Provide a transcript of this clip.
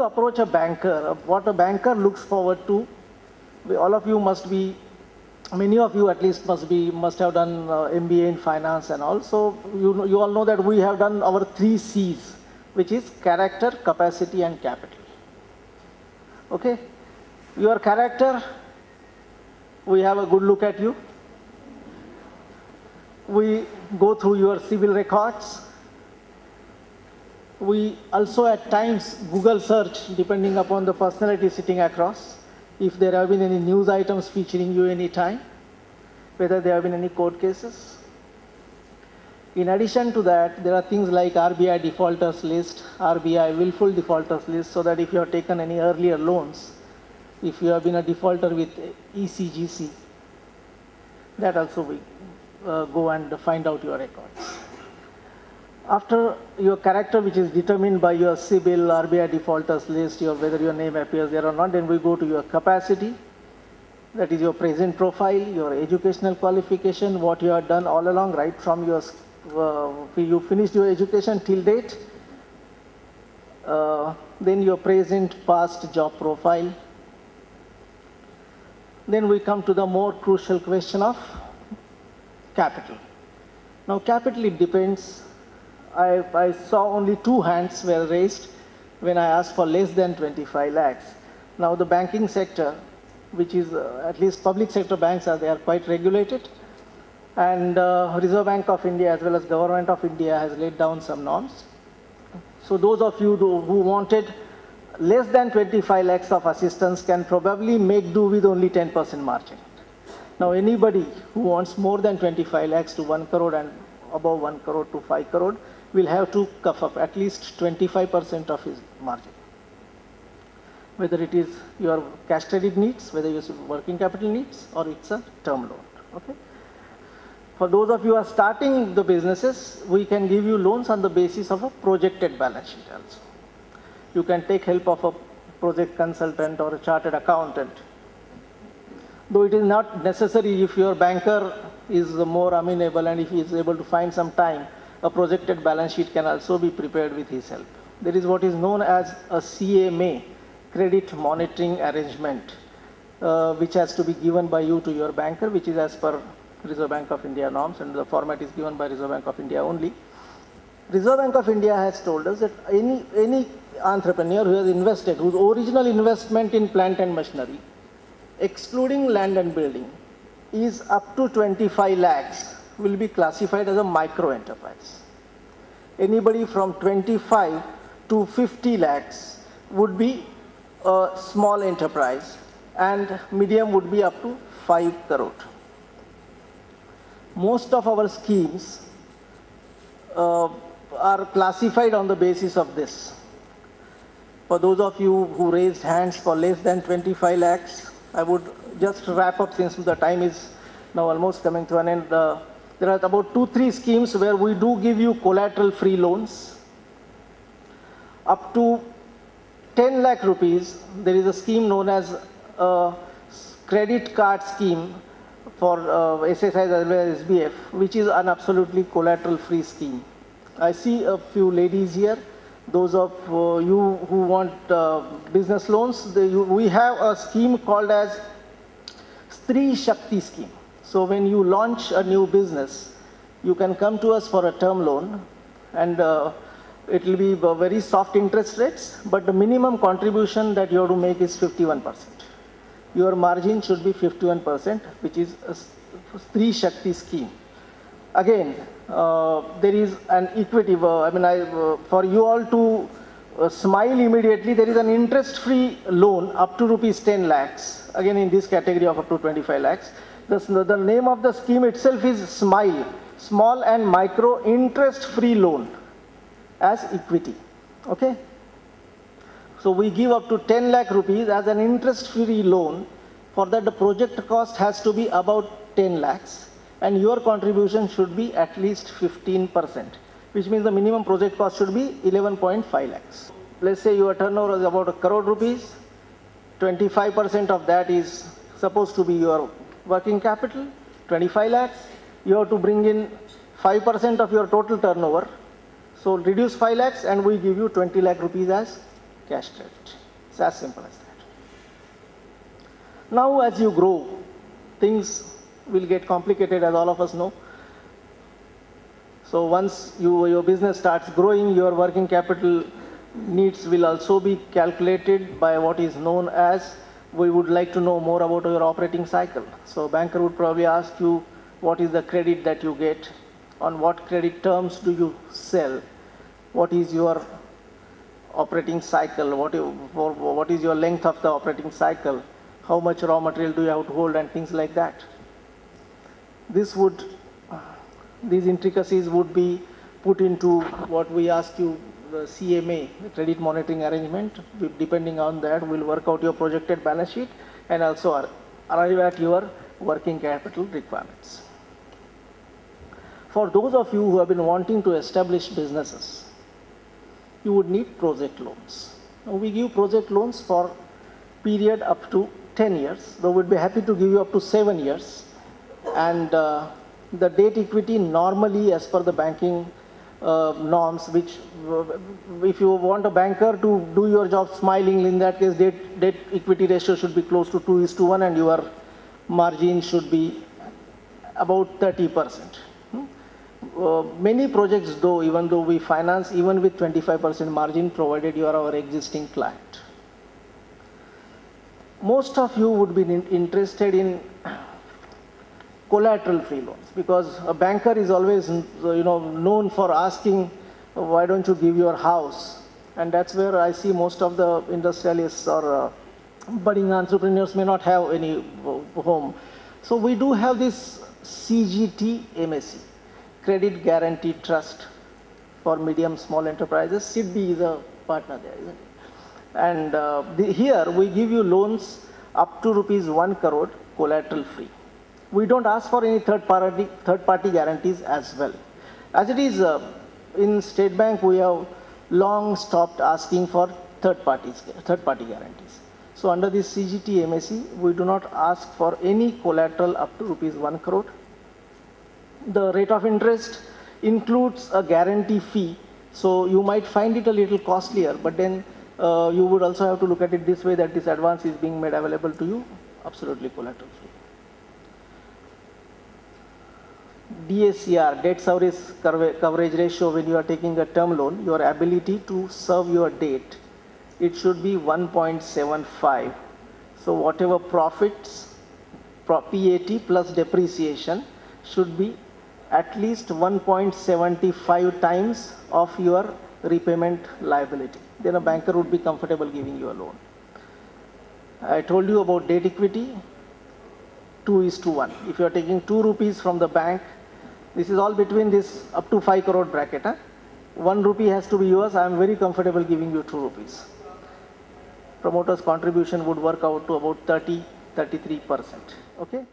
approach a banker, what a banker looks forward to, all of you must be, many of you at least must have done MBA in finance and all. So you all know that we have done our 3 C's, which is character, capacity, and capital. Okay? Your character, we have a good look at you. We go through your civil records. We also at times Google search depending upon the personality sitting across, if there have been any news items featuring you any time, whether there have been any court cases. In addition to that, there are things like RBI defaulters list, RBI willful defaulters list, so that if you have taken any earlier loans, if you have been a defaulter with ECGC, that also we go and find out your records. After your character, which is determined by your CIBIL, RBI defaulters list, whether your name appears there or not, then we go to your capacity. That is your present profile, your educational qualification, what you have done all along, right from your, you finished your education till date. Then your present, past job profile. Then we come to the more crucial question of capital. Now capital, it depends. I saw only 2 hands were raised when I asked for less than 25 lakhs. Now the banking sector, which is at least public sector banks, they are quite regulated. And Reserve Bank of India as well as Government of India has laid down some norms. So those of you who wanted less than 25 lakhs of assistance can probably make do with only 10% margin. Now anybody who wants more than 25 lakhs to 1 crore and above 1 crore to 5 crore will have to cough up at least 25% of his margin. Whether it is your cash credit needs, whether it's working capital needs, or it's a term loan. Okay? For those of you who are starting the businesses, we can give you loans on the basis of a projected balance sheet also. You can take help of a project consultant or a chartered accountant. Though it is not necessary, if your banker is more amenable and if he is able to find some time, a projected balance sheet can also be prepared with his help. There is what is known as a CMA, credit monitoring arrangement, which has to be given by you to your banker, which is as per Reserve Bank of India norms, and the format is given by Reserve Bank of India only. Reserve Bank of India has told us that any entrepreneur who has invested, whose original investment in plant and machinery, excluding land and building, is up to 25 lakhs, will be classified as a micro enterprise. Anybody from 25 to 50 lakhs would be a small enterprise, and medium would be up to 5 crore. Most of our schemes are classified on the basis of this. For those of you who raised hands for less than 25 lakhs, I would just wrap up since the time is now almost coming to an end. There are about 2-3 schemes where we do give you collateral-free loans. Up to 10 lakh rupees, there is a scheme known as a credit card scheme for SSIs as well as SBF, which is an absolutely collateral-free scheme. I see a few ladies here. Those of you who want business loans, we have a scheme called as Stree Shakti scheme. So when you launch a new business, you can come to us for a term loan, and it will be very soft interest rates, but the minimum contribution that you have to make is 51%. Your margin should be 51%, which is a Stree Shakti scheme. Again, there is an equity, for you all to smile immediately, there is an interest-free loan up to rupees 10 lakhs, again in this category of up to 25 lakhs. The name of the scheme itself is SMILE, Small and Micro Interest-Free Loan as equity. Okay? So we give up to 10 lakh rupees as an interest-free loan. For that, the project cost has to be about 10 lakhs. And your contribution should be at least 15%, which means the minimum project cost should be 11.5 lakhs. Let's say your turnover is about 1 crore rupees, 25% of that is supposed to be your working capital, 25 lakhs. You have to bring in 5% of your total turnover. So reduce 5 lakhs and we give you 20 lakh rupees as cash credit. It's as simple as that. Now as you grow, things will get complicated, as all of us know. So once your business starts growing, your working capital needs will also be calculated by what is known as, we would like to know more about your operating cycle. So banker would probably ask you, what is the credit that you get? On what credit terms do you sell? What is your operating cycle? What is your length of the operating cycle? How much raw material do you have to hold, and things like that. These intricacies would be put into what we ask you, the CMA, the credit monitoring arrangement. Depending on that, we'll work out your projected balance sheet and also arrive at your working capital requirements. For those of you who have been wanting to establish businesses, you would need project loans. Now, we give project loans for period up to 10 years, though we'd be happy to give you up to 7 years. And the debt equity normally, as per the banking norms, which if you want a banker to do your job smilingly, in that case debt equity ratio should be close to 2:1 and your margin should be about 30%. Many projects though, even though we finance even with 25% margin, provided you are our existing client. Most of you would be interested in collateral free loans, because a banker is always known for asking, why don't you give your house? And that's where I see most of the industrialists or budding entrepreneurs may not have any home. So we do have this CGT MSE, Credit Guarantee Trust for Medium Small Enterprises. SIDBI is a partner there, isn't it? And here we give you loans up to ₹1 crore collateral free. We don't ask for any third party guarantees as well. As it is, in State Bank, we have long stopped asking for third party guarantees. So under this CGT MSE, we do not ask for any collateral up to ₹1 crore. The rate of interest includes a guarantee fee, so you might find it a little costlier, but then you would also have to look at it this way, that this advance is being made available to you absolutely collateral free. DSCR, debt service coverage ratio, when you are taking a term loan, your ability to serve your debt, it should be 1.75. So whatever profits, PAT plus depreciation should be at least 1.75 times of your repayment liability. Then a banker would be comfortable giving you a loan. I told you about debt equity, 2:1. If you are taking ₹2 from the bank, this is all between this up to 5 crore bracket. ₹1 has to be yours. I am very comfortable giving you ₹2. Promoter's contribution would work out to about 33%. Okay.